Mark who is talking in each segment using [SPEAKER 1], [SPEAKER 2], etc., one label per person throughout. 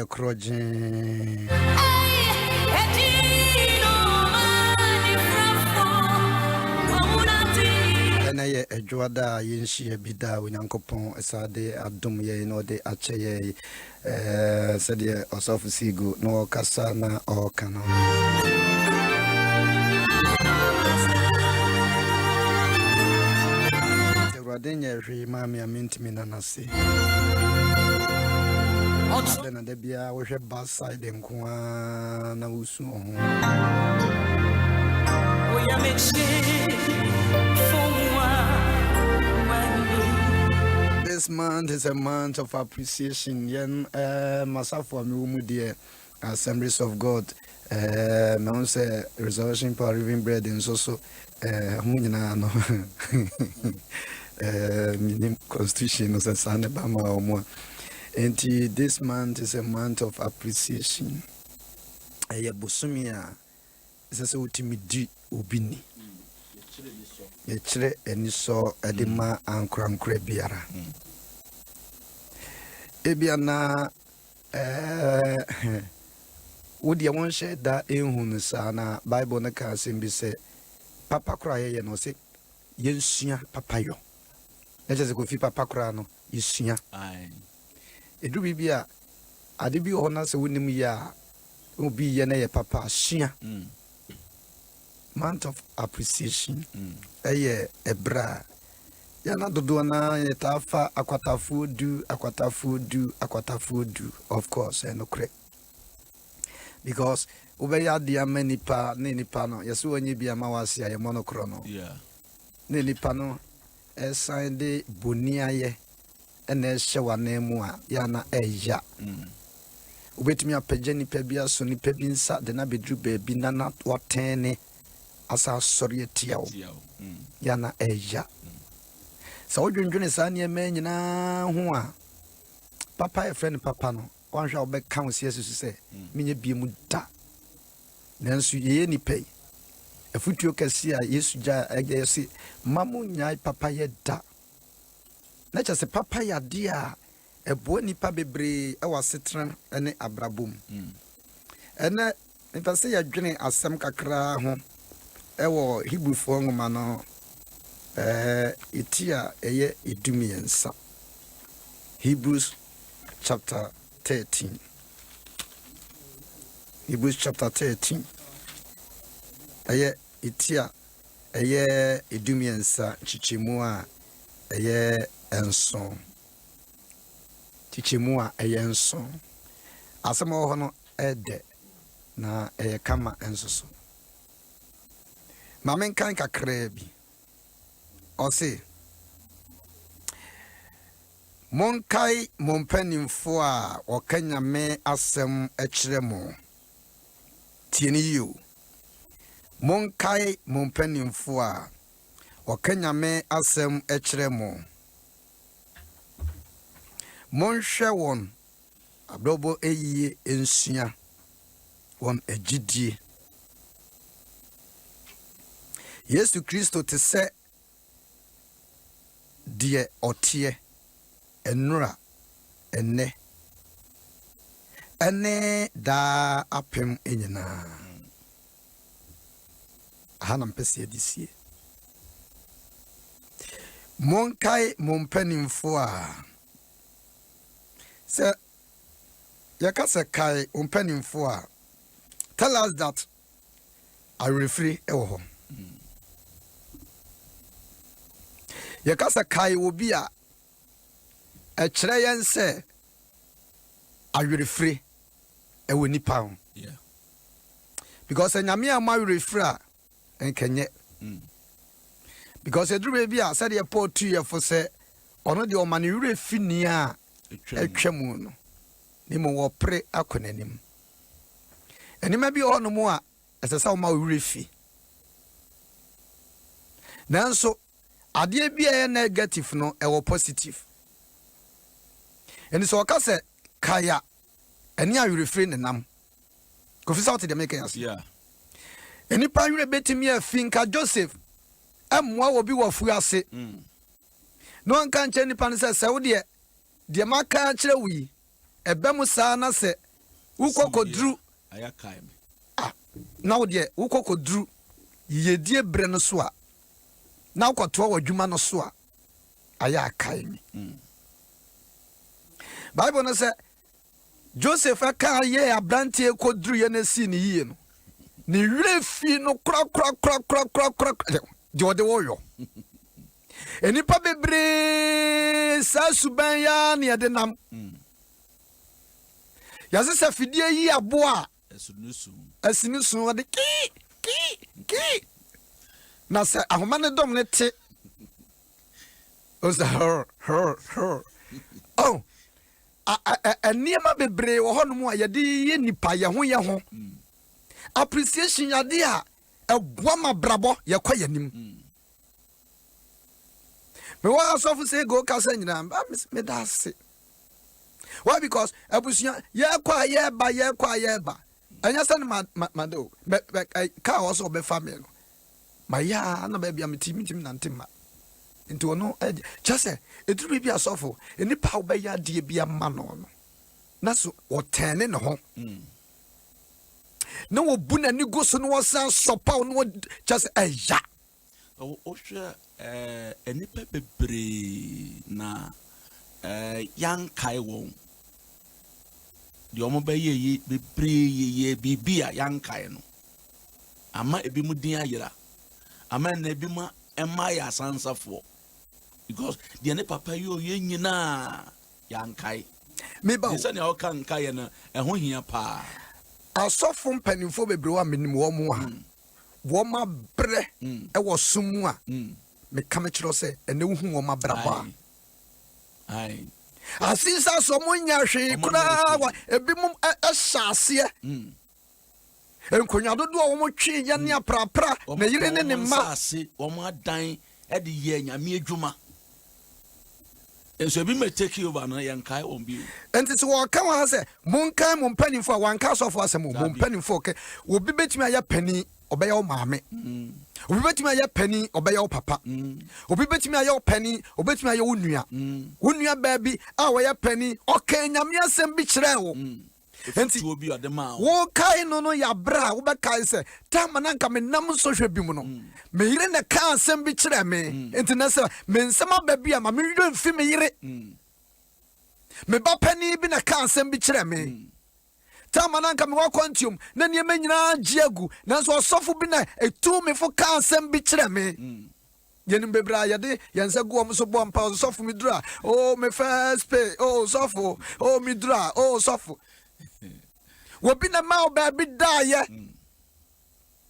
[SPEAKER 1] ye kroje ye edwada yenhie bida onyankopon esade adom ye no de ache ye sede osofu sigo no kasa na okana Wadenya hwe mami amintimi na nase na de bia wo hwe back side nko na wusu ho This month is a month of appreciation. Yen masafo mi dear Assemblies of God. Me say Resurrection Power Living Bread and so hunyina no. Minim constitution no sane ba ma omo. And this month is a month of appreciation. Eye bosumi a sese utimi di obini. Ye chire eni so edema ankrankra biara. Ebia na wodi won share da ehunu sa na Bible na ka sembi se papa kra ye no se yensua papa yo. Na je se ko fi papa kra no yesua. Ai. Edu bibia ade bi ho na se wonim ya obi ye na ye papa sua. Month of appreciation. Eye ebra yana dodo na yetafa akwatafu du of course and okre because obeya dia manipa ne nipa no yeso onye bia ma wase aye monokro no ne nipa no sign de boniaye ena ehye wana mu a yana eya obetimi apagye nipa bia so nipa bi nsa de na bedru ba bi na watene asa sorry etiawo yana eya sa odwendwene sa ne ma nyina ho a papa e friend papa no wanhwa obeka wo se yesu se menye bie mu da nanso ye ni pay afutuo kasi a yesu ja agese mamu nyai papa ye da na cha se papa ya dia ebo nipa bebre e wasetran ene abrabom ene nipa se ya dwene asem kakra ho ewo Hebrew fo ngoma no itia eye idumiensa Hebrews chapter 13 Hebrews chapter 13 eye itia eye idumiensa chichimu a eye enso chichimu a eye enso asemo ho no ede na eye kama enso Mamen kan kakra bi Ose Monkai mompanimfo a okanyame asem ekiremo tieni yo Monkai mompanimfo a okanyame asem ekiremo Monhwe won abrobo eyiye ensua won agidie Yesu Kristo te se die otie enura enne da apem enyina hanam pese edisie monkai mompanimfo a se yakase kai mompanimfo a tell us that I refree ewo Yakasa kai obi a ekire yen se awerefre ewo nipa ho because enyame a mawerefre a enkenye because eduru bi a said ye Paul 2 year for say ono de o mane werefi ni a etwam no ni mo wo pre akonanim enima bi ono mo a esesa o ma werefi nanso Adie bia negative no ewo positive. Eni so ka se kaya eni a refrain nam. Kofisa what dey make us. Yeah. Eni pa yure betimi afinka Joseph amwa obi wo fu ase. No anka nche ni pa se se wo de maka kire wi ebem sa na se Ukokodru. Now, dear, Ukokodru. Ye dear Brenosua. Now, Kotua Jumanosua. Aya kaimi. Bible na say Joseph aka ye abrantie kodru ye na si ni yie no. Ni refi no kra de woyo. Enipa bebre sa suban ya na de nam. Ya se fidie yi aboa asinisu de ki na se ahoma ne dom ne te. Was her. Oh, niema bebre wo hono a yede ye nipa ye ho appreciation yade a eboa ma brabo ye kwa yanim me wa asofu say go kasa nyina me da se. Why? Because abusia ye kwa ye ba anya san ma do ka also be family no ma ya na ba bia metim nantima into no just say it will be a sofo any power by ya dear be a man on that's what 10 in the home no buna ni go so no was so power no just a ya
[SPEAKER 2] oh sure any pepe na young kai won the omo be ye bebre ye bibia young kai no ama ebi mu din ayira ama na ebi ma ema ya sansafo because the ne papa yo ye nyina yankai
[SPEAKER 1] me ba
[SPEAKER 2] se na o kan kai na ho hia pa
[SPEAKER 1] asofo mpanimfo bebre wa menim wo mo a wo ma bre e wo sumu a me kama kiro se ene hu wo ma braba ai asisa so mo nya hwe kura wa ebi mum ehase enkonya dodo wo mo twe ya ne aprapra na yire ne ma
[SPEAKER 2] ase wo mo adan e de ye nyame adwuma enso bi me take over na yankai on bi
[SPEAKER 1] enti so wo kan wa se monkan mo mpanimfo a wanka sofo asem mo mpanimfo ke wo bi betimi aya pani obeya wo maame obi betimi aya pani obeya wo papa obi betimi aya wo pani obetimi aya wo nua ba bi a wo ya pani okan nyame asem bi kire wo enti wo kai no ya bra wo be kai se tama na nka me nam so hwe bi mu no me yire na ka asem bi kire me enti na se me nsema ba bi a ma me hwe mfi me yire me ba pani bi na ka asem bi kire me tama na nka me wa kwantium na ne ma nyina giagu na so osofo bi na etu me fo ka asem bi kire me yenim bebra yade yense go am so bo ampa sofo mi dura oh me first pay oh sofo oh mi dura oh sofo wobi na ma obabi daye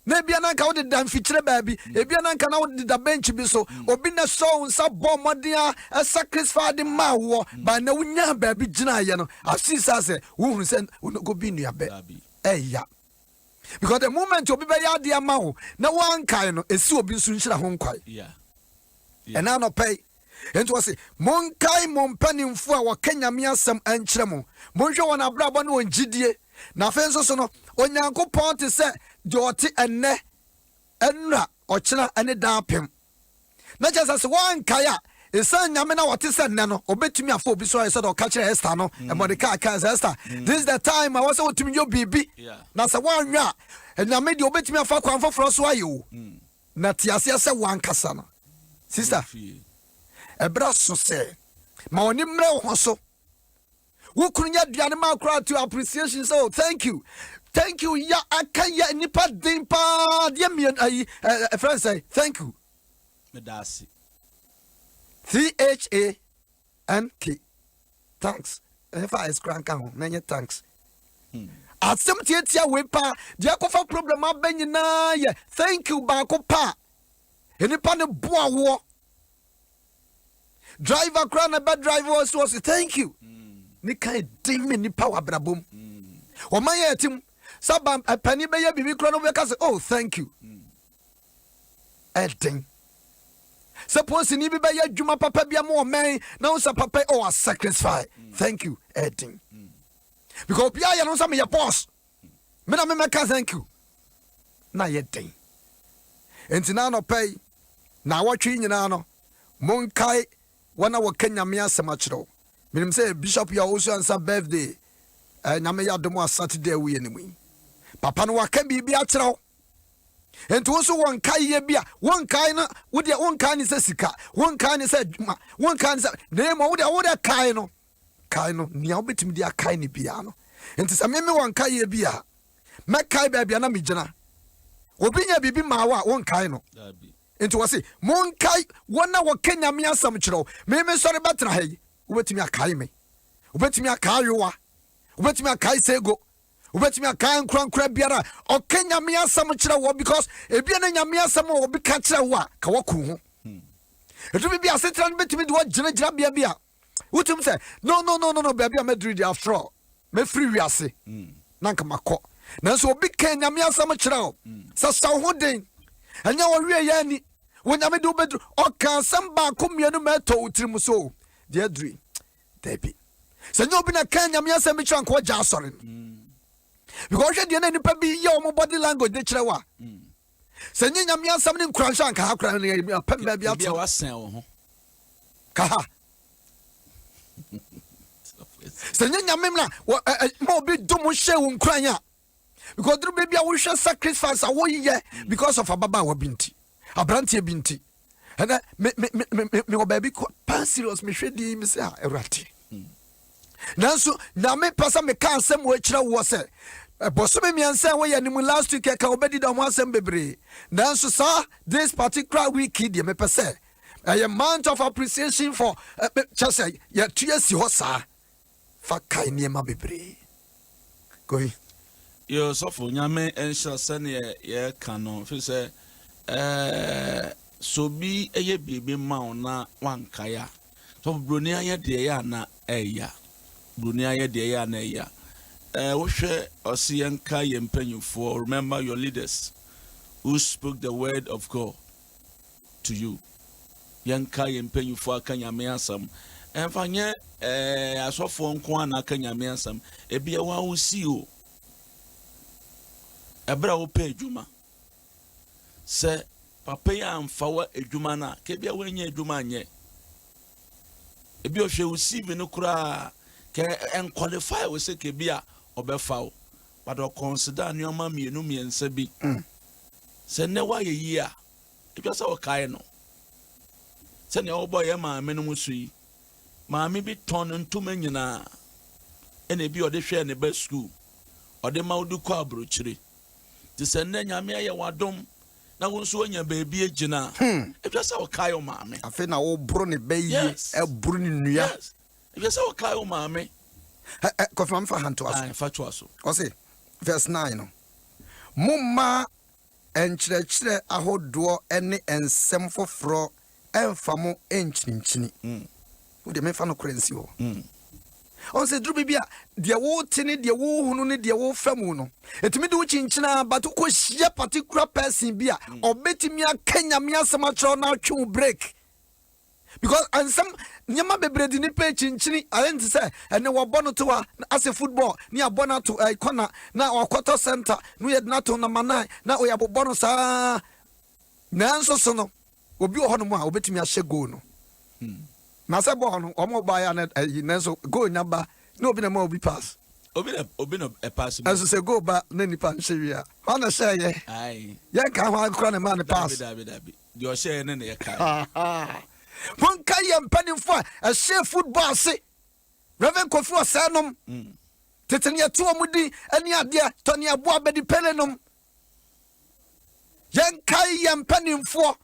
[SPEAKER 1] na bia na nka wo de dan fikyire baabi ebia na nka na wo de da bench bi so obi na so unsa bom modea a sacrifice de ma wo ba na wunya baabi gina ye no asisa se wo hu se go bi nua be eya because the moment obi be ya de ama wo na wan kai no esi obi nsu nhira ho nkwai and now no pay enti wo se mon kai mon panimfo a wo kanyame asem ankyere mo monhwe won abrabo na won gidie na fenso so no onyankopon te se joti enne enra ochina ene dapem na just se wan kaya esa nyame na wote se nne no obetumi afọ obi so say do ka kire Esther no e Mordecai ka Esther this is the time I was otumi yo bibi na se wan nwa nyame de obetumi afọ kwanfo fro so ayo na tiase se wan kasa no sister ebra so se ma oni mre ho so wo kunya duane ma kra to appreciation so thank you ya akaya nipa din pa de mi a friend say thank you
[SPEAKER 2] medasi
[SPEAKER 1] THANK thanks if I is crank on many thanks asem tietia we pa de akofa problem abanyina ye thank you ba ko pa enipa ne boa wo driver kra na bad driver was thank you ni kai din me ni power brabom o man ye tim saba pani be ye bibi kro no be ka say oh thank you edin suppose ni bi be ye djuma papa bia mo man na unsa papa oh sacrifice thank you edin because bia ye no say me ye boss me na me ka thank you na ye din entina no pay na watwe nyina no mon kai wana wo kanya me asema kiro minim say bishop ya also answer birthday nyame ya domo Saturday we anyway. Papa no waka bibi akyerɛw. Enti wo so won kai ye bia, won kai no, wo de won kai ni sɛ sika, won kai ni sɛ adwuma, won kai ni sɛ nemo wo de kai no. Kai no nia obetimi dia kai ni bia no. Enti sɛ me won kai ye bia, me kai ba bia na me gyina. Obi nya bibi ma wa won kai no. Enti wo se mon kai wona wo kenya me asam kyerɛw. Me sɔre betena ha yi, obetimi akai me. Obetimi akai yowa. Obetimi akai sego. Obetimi akai nkran biara. Okenya me asam kyerɛw because ebia na nya me asam obi ka kyerɛw a ka waku ho. Etu bibi asetra no betimi de wo gyina bia. Wotum say no baby am dread after all. Me free wiase. Nanka makɔ. Nanso obi kenya me asam kyerɛw. Sa ho den. Anya wo wie ya ni. Wonyame de obedru oka asam ba komienu meto utrim so. Dear dream. Debi. Senyo obi na kenya me asam kyerɛw ko gya asɔre. Because she dey na nipa bi ye o body language de kyerɛ wa. Senyo nyame asam ne nkuransha nka ha kura ne pem ba bi ato.
[SPEAKER 2] Wasen wo ho.
[SPEAKER 1] Ka ha. Senyo nyame na mo bi do mo hye wo nkuranya. Because through baby I will share sacrifice a wo ye because of ababa wa binti. Abrantie binti. And me baby pa serious me hwedi me say erati. Nanso na me pasa me kan asem wo kyerɛ wo se boso me miansa wo ye nim last week ka obedi da mo asem bebre. Nanso sa this particular week dey me pese a month of appreciation for just say ya tuasi ho sa fa kai niema bebre. Go in.
[SPEAKER 2] Yo sofo nyame enhya sane ye kano fi se so bi eye bibi ma na wankaya so broni aye de ya na eya broni aye de ya na eya wo hwe osiyenka ye mpanyufo. Remember your leaders who spoke the word of God to you. Yanka ye mpanyufo akanyame asam enfanye asofo nko ana akanyame asam ebia wa usi o ebra wo pe adwuma se papa ya amfa wa adwuma na ke bia wanya adwuma anye ebi o hwe usive no kura ke enqualify we se ke bia obefa wo but o consider nyoma mienu miensa bi se ne wa ye yi a ebia se o kai no se ne o boy ma me no musu yi ma me bi ton ntuma nyina ene bi o de hwe ne ba school o de ma udu kwa abrochire ti se ne nyame ye wadom na wo nso anya baabi agina ebia se o kai o ma me
[SPEAKER 1] Afi na wo bro ne bayi e bro ne nua.
[SPEAKER 2] Ebia se o kai o ma me
[SPEAKER 1] Kofi fa hanto aso.
[SPEAKER 2] Fa to aso.
[SPEAKER 1] O say verse 9 no. Mumma enkyerɛkyerɛ ahodoɔ ene ensɛm foforo emfa mo enkyinkyini. Wo de me fa no krensi ho. On say dru bibia de wo tene de wo hunu ne de wo famu no. Etimi de wo kyinkyina but ko hye particular person bia obetimi akanya me asɛm akyerɛ na atwe break. Because and some nyama bebre di ni pe kyinkyini ayent say ene wo bɔ no to a as a football ni abɔ na to corner na wakwata center no yɛ na to na manai na o yɛ bɔ no saa nanso so no obi wɔ hɔ no mu a obetimi ahyɛ goal no. Na se bɔ no omo ba ya na nanso goal nyaba na obi na ma obi pass.
[SPEAKER 2] Obi no a pass.
[SPEAKER 1] As say go ba na nipa nhye wi a. Ho na say ye.
[SPEAKER 2] Ai.
[SPEAKER 1] Ye ka ho akora na ma ne pass.
[SPEAKER 2] Dabi. Di o share ne ye ka.
[SPEAKER 1] Won ka ye mpanimfo a share football se. Reverend Kofi Osanom. Tetene ye to omudi ani ade to ne abo abedi pelenom. Ye ka ye mpanimfo.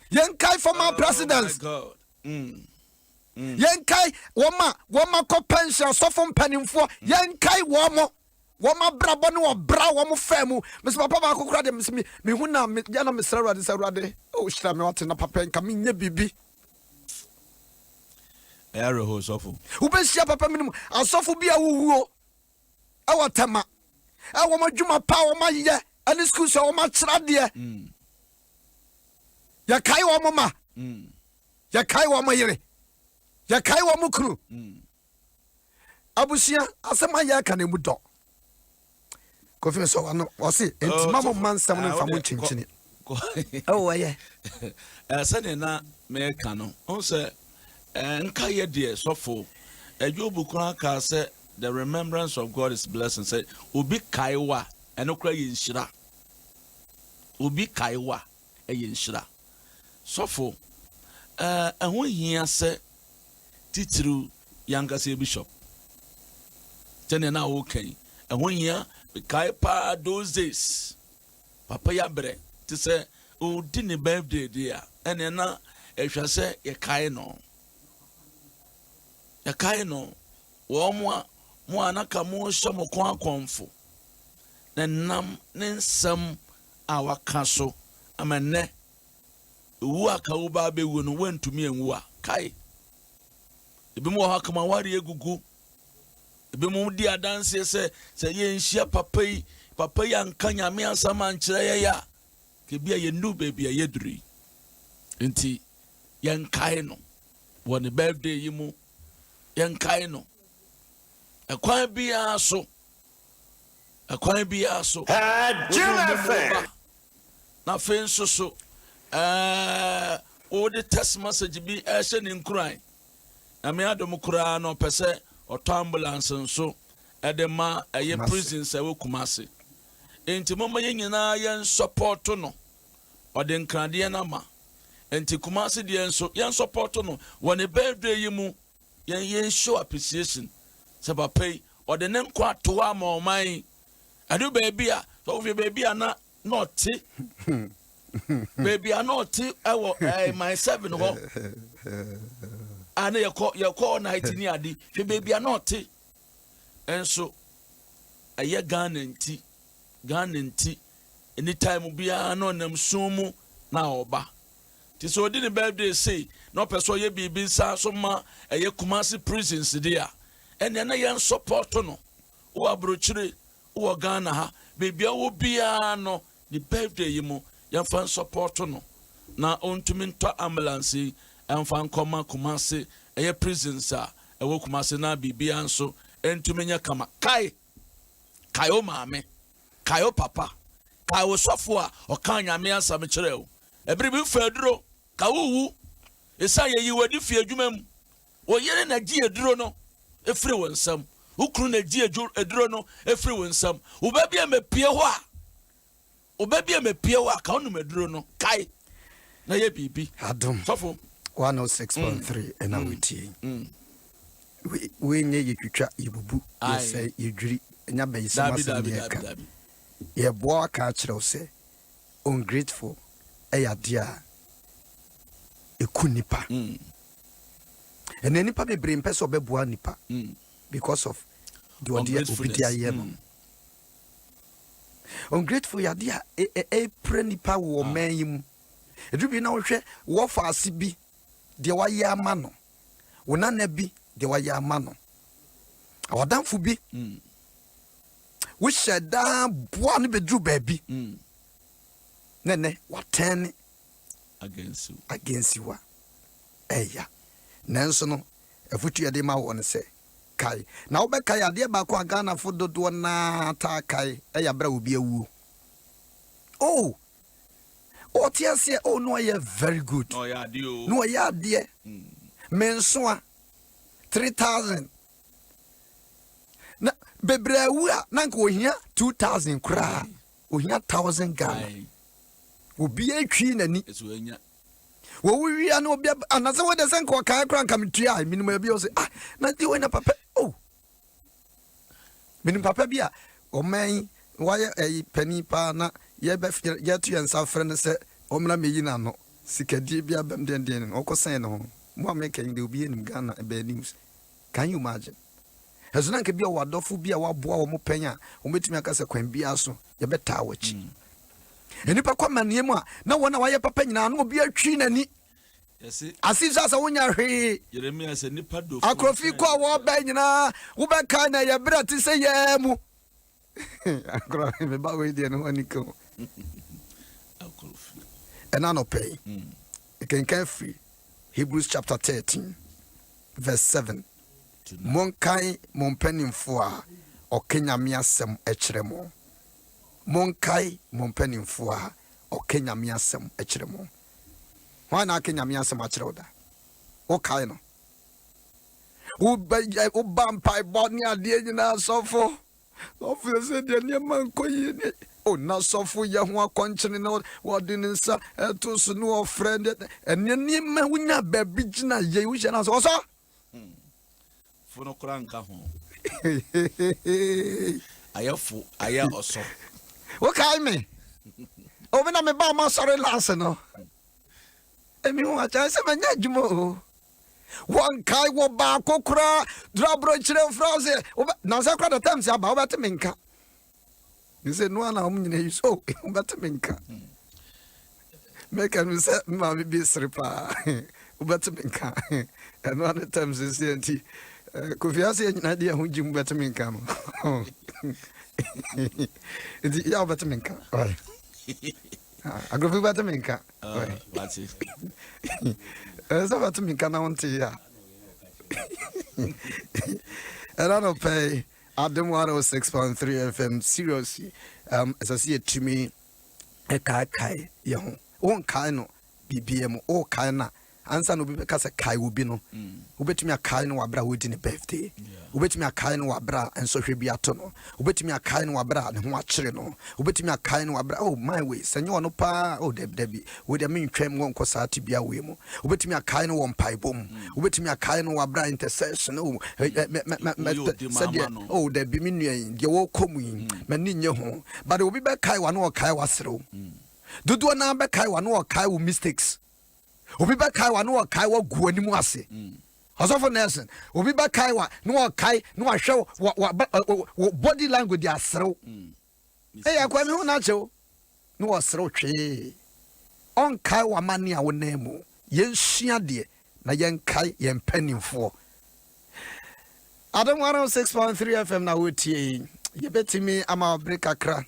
[SPEAKER 1] Yenkai former presidents.
[SPEAKER 2] Oh
[SPEAKER 1] Yenkai woma ko pension so from penimfo. Yenkai woma brabo no bra womo famu. Mr. Papa ba kokura de me hu na me ya na me srawade. Oh shira me wate na papa nka me nya bibi.
[SPEAKER 2] Ero ho sofo.
[SPEAKER 1] Ube shia papa minimum asofo bia wuwuo. Awatama. Awoma dwuma pa woma ye. Ani school so woma kyra de. Ya kai wa mama. Ya kai wa mayere. Ya kai wa mukru. Abusia asema ya ka na mu do. Kofi so wa no o se entima mo mansam no fa mo chinchini. Oh yeah.
[SPEAKER 2] Sane na me ka no. On se nka ye de sofo Job Kranka said, the remembrance of God is blessed, and said, Ubi Kaiwa, and Okra Yinshira. Ubi Kaiwa, a Yinshira. So for, and when he said, Titru Yankase Bishop. Then now, okay. And when you Kaipa those days, Papa Yabre, to say, oh, didn't birthday, dear, and then now, if you say, a kaino. A kaino, Womwa. Mo anaka mo shamo kwa konfo na nam ne nsam a waka so amene wu aka wo ba be wu no wantumi enwu a kai ebi mo ha kama ware egugu ebi mo di adanse se ye nhia papa yi anka nyame ansam ankyere ye ya ke bia ye ndu ba bia ye duri enti ye nkai no woni birthday yi mu ye nkai no Akwan biya so. Na fen so. O the text message bi ehye in cry. Na me Adom kura no pese auto ambulance nso edema eye prison se we Kumasi. Enti mama ye nyina ye support no. Ode nkrade na ma. Enti Kumasi de nso ye support no. Woni birthday yi mu ye show appreciation. Pay or the name quite to our mine. I do baby, so baby are not naughty. Baby are naughty. I will my 7 home. And you call 19 yardy. The baby are naughty. And so a year gun and tea. Anytime will be an on them sumu now ba. Tis so didn't birthday say, no person ye be sa so ma a ye Kumasi prisons there. And then I support no. Who abrochire, who Ghana ha, baby, I will be no. The birthday you mo, yan fan support no. Na on to minto ambulance, and fan Kumasi, a prison sir, a woke Kumasi na bibi anso, and to menya kama. Kai mame, Kayo papa, Kayo software, or Kanya me answer me. Every bit Fedro, Kawu, a say you were the fear jumem, or yen a dear drono. Everyone some who couldn't a drono, everyone some who baby am a piawa. O baby am a piawa, count me drono, kai. Na ye bibi.
[SPEAKER 1] Adom 106.3 and now with you. We need you to try you boo. I say you dream and your base. Ye boy catch say ungrateful. Eya dia e kunipa. And any papi bring peso be bua nipa because of the idea obidia yem. Ungrateful ya dia pre nipa wo man yim. Edu bi na wo hwe wo fa ase bi de wa ya ama no. Wo na na bi de wa ya ama no. Awadamfo bi. Wo sheda bua no bedru ba bi. Nene what turn against you. Eya. Nanso no afutu yade ma won se kai na wo be kai ade ba ko Ghana fo dodo na ta kai eya bra obi awu oh tiase oh no ye very good
[SPEAKER 2] no ya de o
[SPEAKER 1] no ya de menso a 3,000 na bebre awu a na nko ohia 2,000 kra ohia 1,000 Ghana obi atwi nani
[SPEAKER 2] eso anya
[SPEAKER 1] we are no be another way the same come to minimum be say na di we na papa oh minimum papa bia o man why a penny pa na ye be ye to yan friend say o mra meyi na no sikadi bia bam den o ko sen no mo make in the be in Ghana be news. Can you imagine as na nke bia wadofo bia waboa wo mo panya o metumi aka se kwan bia so ye beta wachi enipa kwa maniemu a na wona waye papa nyina no obi atwi nani
[SPEAKER 2] yesi
[SPEAKER 1] asisa sa wonya hwe
[SPEAKER 2] Jeremia se nipa do
[SPEAKER 1] akrofi kwa wo ba nyina wo ba ka na ye bra ti se ye mu akrofi me ba we de no aniko
[SPEAKER 2] akrofi
[SPEAKER 1] ena no pay can free Hebrews chapter 13 verse 7 monkai mompanimfo a okenya asem ekyeremo monkai mompanimfo a okenya asem ekyeremo wana akenya asem akyerewda okay no Ubampai Bonia Diana Sofo. Officer, the Yaman Koyi. Oh, not so for Yahua Conchino, what didn't say to Snow friend, and Yanima Wina Babijina, Yawishan also.
[SPEAKER 2] Funokranka home. I have also.
[SPEAKER 1] What kind me? Oh, when I'm about my sorry last, no. I mean, what I said, my Najmo. One kai wo ba kokra drabro chire France na sakra the times about minka. You say no na omnyine so minka. Make am say ma be sripa minka. And one of the times is anti Kofi say na dia hu jim minka no. It ya minka. I go for minka.
[SPEAKER 2] That's it.
[SPEAKER 1] About me can I want to hear. And I don't pay Adom 106.3 FM seriously. As I see it to me, a kai, young, one kind, BBM, or kind. Answer no be because a kai will be no. Who bet me a kind wabra within a birthday. Who bet me a kind wabra and so she be a tono. Who bet me a kind wabra and watch no. Who bet me a kind wabra. Oh, my way, senor no pa. Oh, Debbie, with a mean tram won't cause to be a wimo. Who bet me a kind one pie boom. Who bet me a kind wabra intercession. Oh, oh, there be meaning, you won't come in, Maninho home. But it will be back kai one or kai was through. Do a number kai one or kai with mistakes. Obi ba kai wa no kai wa gu animu ase osofo Nelson obi ba kai wa no kai no hwe body language asrew akwa mi hu na chew no asrew twe on kai wa mane a wonamu yen sua de na yen kai yen panimfo Adom 106.3 FM na wotie ye betimi ama break akra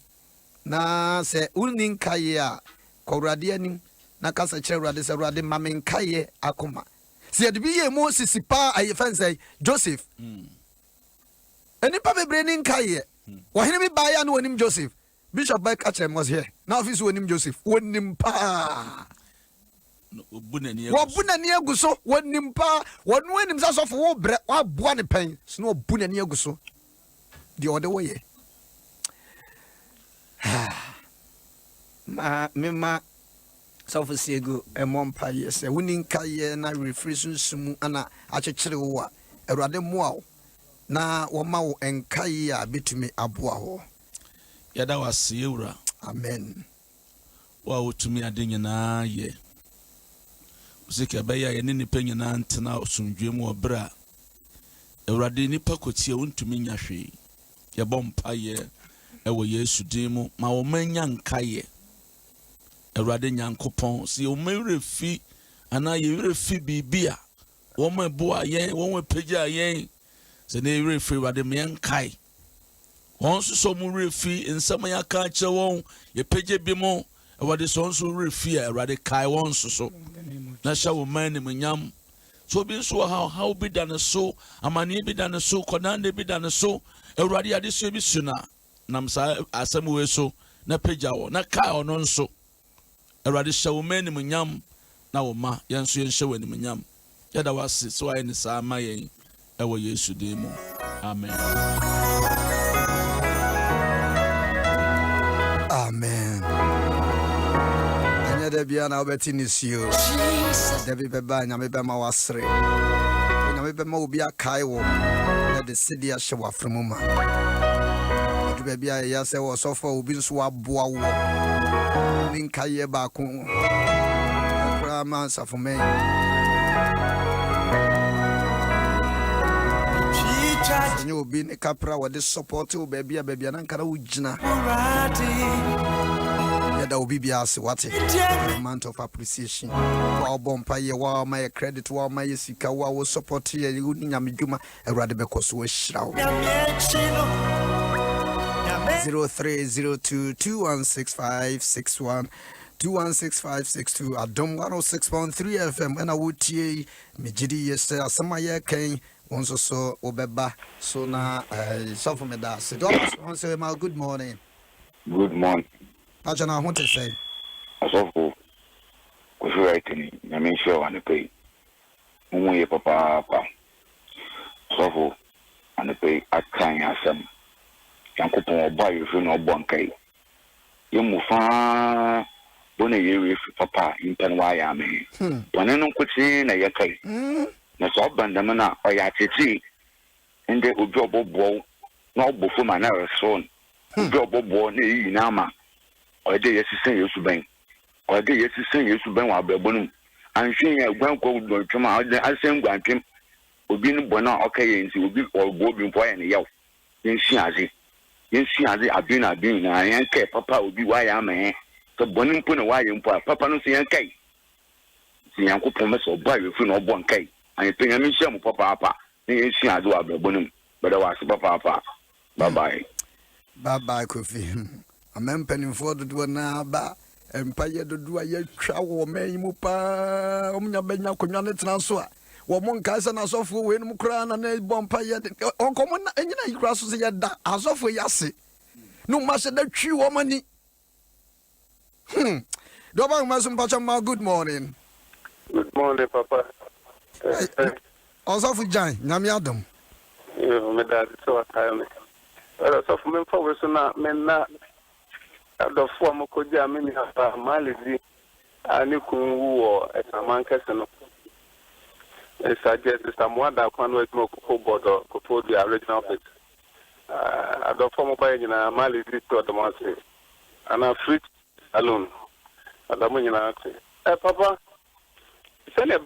[SPEAKER 1] na se unin kai a kowrade anim na kasa chere rade se rade mamenkaye akoma se yede bi ye Moses pa aye fanse Joseph eni pa bebre ni nkaye wo hene mi ba ya no onim Joseph Bishop by catcher was here now office onim Joseph onim pa wobunani aguso wonim pa wonu onim sasofo wo bre wa boa ne pen so no bunani aguso the other way ma South Sego and Mompa, yes, a winning career na refreshing sumu ana achecherewa, a rather more. Na wamau and kaya bitumi abuaho.
[SPEAKER 2] Yada was Sierra.
[SPEAKER 1] Amen.
[SPEAKER 2] Wow, to me, I didn't na ye. Zika Baya and any penny aunt now soon dream or bra. A radini pacotia went to me yashi. Ya bompa ye, a way yes to demo, my old man young kaye. Erade Nyankopon si o mere fi ana ye mere fi bibia wo me boa yen wo we pagya yen se na ye fi erade me nkai won so mu refi nsam ya ka che won ye pagya bi mo erade so refi erade kai won so na sha wo man ni nyam so bi so how bi da ne so amane bi da ne so konande bi da ne so erade ade so bi suna nam sa asem we so na pagya wo na kai ono nso Erade shawo meni munyam na wo ma yanso yen shawo ni munyam yada wase so ayi ni sa ma yen ewo Yesu din mu amen
[SPEAKER 1] amen anya da bia na obeti ni sio da bi beba nya me be ma wasre nya me be ma obi akai wo na de sidi a hye wafremu ma du be bia ya se wo sofo obi nso aboa wo Ninkaye baku Grama Safume You be in a capra with the support to baby and Ankara Ujina Yada Ubibias what amount of appreciation Wow Bompire wow my credit wow my Sika wow support here you Yamijuma a radicus was shroud 0302216561 216562 Adom 106.3 FM and I would tie Mijidi yes Samaya Kane once so Obeba so na so for me that so say my good morning.
[SPEAKER 3] Good morning.
[SPEAKER 1] Ajana want to say
[SPEAKER 3] Asofo ko writing na me show an pay. Mumu ye papa So, and the pay at kind as some. Yankupon buy you for no bonkai. You move far. When you papa in Penwaya me. When I don't put in a yakai. Na so bandamana or yatiti. And they would drop a ball. No before my narrow son. Drop a ball near Nama. Or they yes to say you to bang. Or they yes to say you to bang while bonum. And seeing a grand cold to come out the same grand him. Would be no bona okay and will be or bobbing boy and yell. Then she has it. Then she has it. I've been. I ain't care. Papa will be why I'm a. So boning put a wire in Papa no see a cake. See Uncle Promise or buy you for no one cake. I think I'm in some Papa. Then she has to have a bonum. But I was Papa. Bye bye.
[SPEAKER 1] Bye bye, Kofi. I'm empending for the do now, ba. Empire do do a year travel, may mupa, Benya Kunyana transfer. Womon Kaiser as of when Mukran and a bompire on common and you crosses the as of Yassi. No master that true woman. Dobang Masum Pachama, good morning.
[SPEAKER 4] Good morning, Papa.
[SPEAKER 1] Also for Jai, Namiadum.
[SPEAKER 4] You made that so time. So for me, for Wessona, men not the former Koja, many of Malizi, and you can woo at a man casino. I suggest someone that can work more board or could the original fit. I don't form a buy in a Malizi to the monster. And I'm free alone. At the money, Papa, send a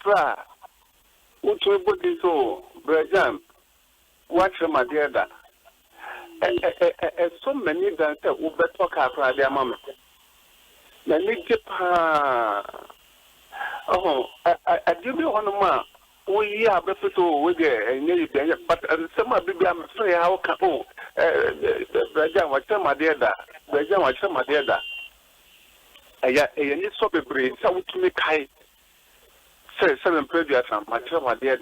[SPEAKER 4] fra. What will be so, Brajam? Watch my dear that. So many that will be talk after their mamma. Many I do be on a man. We are better to with it, but some of the I'm afraid how couple. Brajam, watch my dear that. Brajam, watch my dear that. I need so be brave, so to make high. Say 7 previous and my child, dear.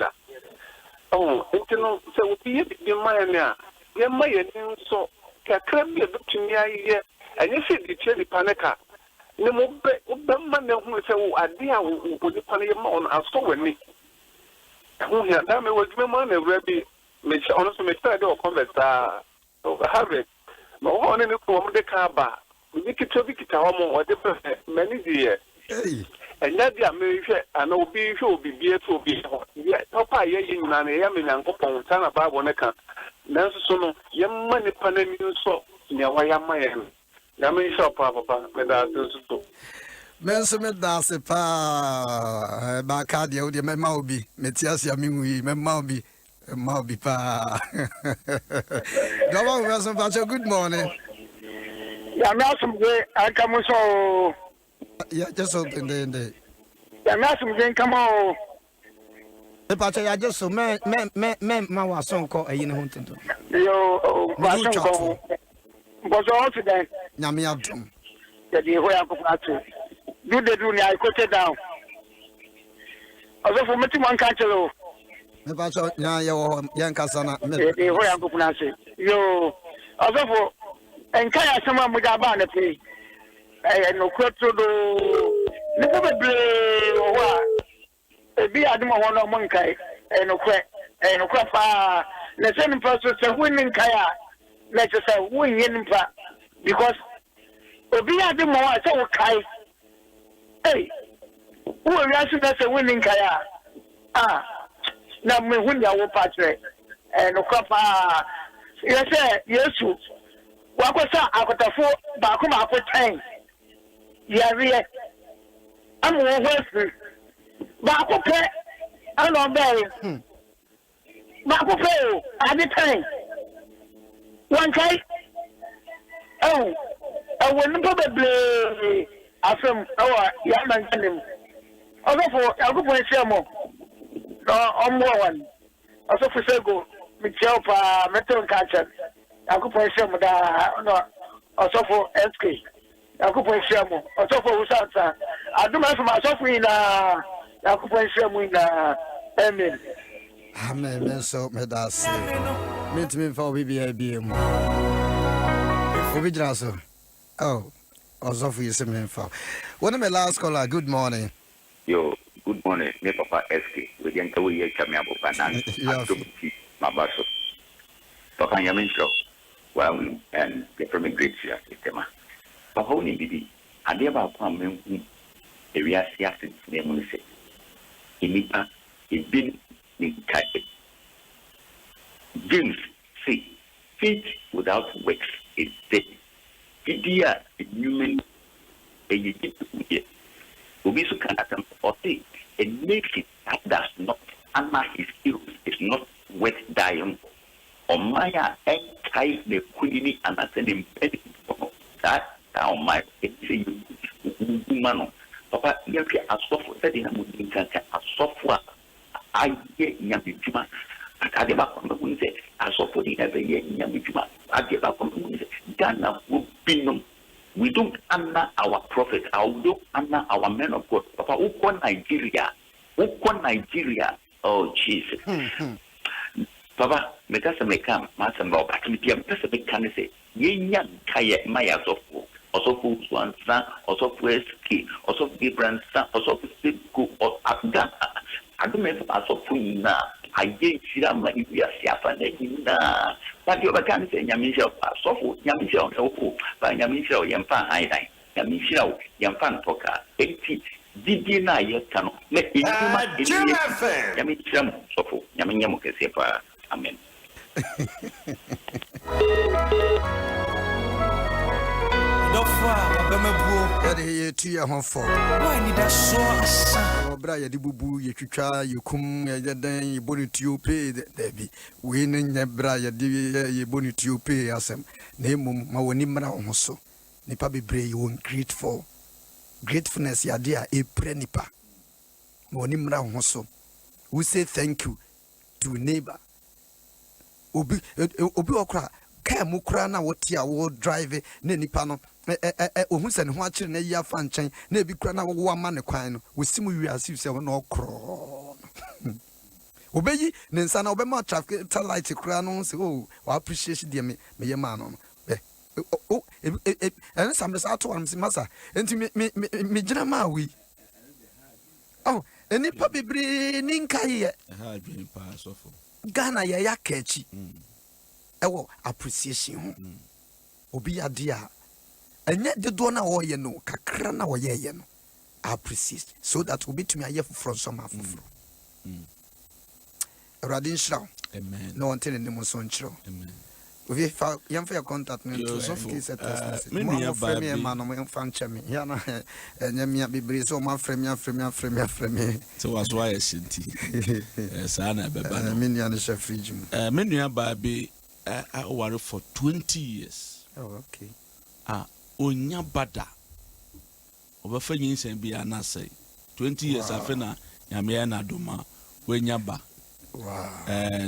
[SPEAKER 4] Oh, you know, so be the mine. Your mine so can be a book to me here, and you see the cherry panica. No more man who say, I dear would panic on our store with me. Who here, damn it was my money, Rebbe, which honestly may start or convert over Harvard. No one in the car bar. We need to be or different many years. And that the American and Obi should be beer to be. Papa, in an Yamin and Copon, Sana Baboneka. Nanso, young money panel so near Wayamayan. Yamin shop, Papa, without those two.
[SPEAKER 1] Mensumet das pa Bacadia, the Maubi, Metias Yamui, Maubi pa. Good morning.
[SPEAKER 5] I'm not some way. I come so.
[SPEAKER 1] Yeah, just open the.
[SPEAKER 5] I'm not some game. Come on.
[SPEAKER 1] The party I just so man, my son called a hunting.
[SPEAKER 5] Yo, my son called. Was all today.
[SPEAKER 1] Namiadum.
[SPEAKER 5] That you have to do the do. I cut it down. Also for me to one catcher.
[SPEAKER 1] The party, Yankasana.
[SPEAKER 5] Yo, also for. And Kaya someone with a banner play. And no crop to do. Never blame or what? Be Adom Ahengua monkey and no crap and no crap. The same process of winning Kaya. Let's say winning because be Adom Ahengua so Kai. Hey, who are you as a winning Kaya? Now me win your patch and no crap. Yes, yes. Wakosa akotafo ba ko ma ko tan yare am wo hwefu ba ko pe ano be ba ko pe o ade tan wan kai oh won no beble afem ya man kanem ofo akofo nsemo no omwo wan ofo sego mi cheopa meton catcher Akupon Sham da no Osofo S.K Akupon Sham Osofo Usata Adom Ahengua Osofo ina Akupon Sham ina
[SPEAKER 1] amen so me da se me for BBI mu obi jiraso oh Osofo is me for one of my last caller good morning
[SPEAKER 3] Yo good morning, me Papa S.K. We didn't go here, Chamiabo Banan, Mabaso. Papa Yamin Show, well, and the from a great year, Tema. But only baby, I never come in area siasin, name say. Imipa, it been in Kite. James, see, faith without works is dead. Idea, human, a Egypt. Ubisu can attempt or say a nation that does not honor his heroes is not worth dying. Or Maya and tie the queenie and attend him that down my man. Papa, you can ask for setting a moving cancer as software. I get Yamijuma. I get back on the wind, as of for the every year Yamijuma. I get back on the wind, Dana would be. We don't honor our prophet. We don't honor our men of God. Papa, who Nigeria? Oh, Jesus. Papa, make us a come, Master Bob. I can be a person who can say, Yan Kaya, Maya Sofu, also Foods one son, also S.K, also Gibran son, also Siku, or Afghan. I don't remember as of now. I gave Shirama if we are Siafan. But you can say Yamisha, Sofu, Yamisha, by Yamisha, Yampan, I Yamisha, Yampan Poka, 80, Didina Yetano, let me Yamisha, Sofu, Yamiyamuka Sepa. Amen.
[SPEAKER 1] To your home for why need I so Braya di Bubu, Yakucha, you come, you bonnet to pay the be winning Braya di bonnet to pay as a name Mawanimra also. Nipa be brave, you won't grateful. Gratefulness, ya dear, a prenipa. Mawanimra also. We say thank you to neighbor. Obi okra ka mu kra na wotia wo drive na nipa no ohun se ne ho akire na yi afa nchen na ebi kra na wo ama ne kwan no wosimu wi asif se no okro obeyi ne nsa na obema traffic light kra no se oh wa appreciate de me ye ma no and some sa to am si masa enti me gina ma wi oh eni pa bebre ninka ye
[SPEAKER 2] ha dwen pa sofo
[SPEAKER 1] Ghana ya kechi ewo appreciation ho obi ade a enye dedo na wo ye no kakra na wo ye no appreciate so that we betumi aye from some afofro radin shraw
[SPEAKER 2] amen
[SPEAKER 1] no one tell them so nchro
[SPEAKER 2] amen
[SPEAKER 1] we fa yam fa contact me to
[SPEAKER 2] me nua ba
[SPEAKER 1] me ma no me fa nchame ya na enye me bebre so ma frame
[SPEAKER 2] so was why shinti sa na beba no
[SPEAKER 1] me nua no chef fridge
[SPEAKER 2] me nua ba be I worry for 20 years.
[SPEAKER 1] Oh, okay.
[SPEAKER 2] Onya bada. Obafa nyinsen bi anase. 20 years afena nyame na doma wenya ba.
[SPEAKER 1] Wow.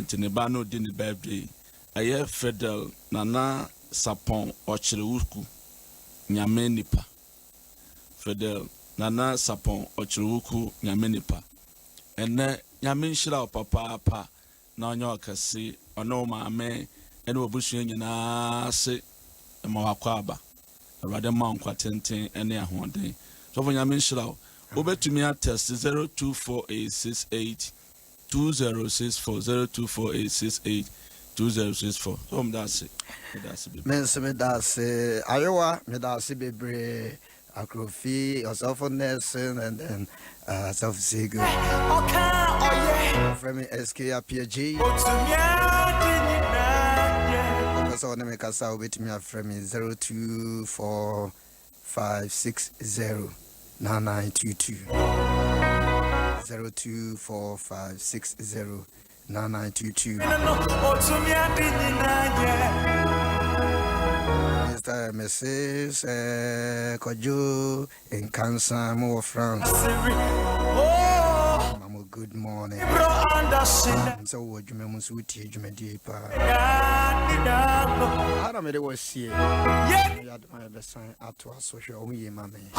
[SPEAKER 2] Tineba no di ni birthday. Aye Fidel nana sapon ochirewuku nyame nipa. Fidel nana sapon ochirewuku nyame nipa. Ene nyame nshira papa pa na onye okase ono maame ene obusu nyina se ma wakwaba awade ma nkwa tenten ene ahoden so for nyame nshira obetumi attest 024868 2064 024868 2064 so that's it
[SPEAKER 1] ayowa me that's bebre Akrofi, yourself on Nelson, and then self Sigo. From S.K Appiagyei. So let me cast out with me from 024560992 024560992. Mrs. Kojo in Cancer, more France. Mama, good morning. So, what you must with you, my dear. I don't know what was here. I had my best sign out to our social, mammy.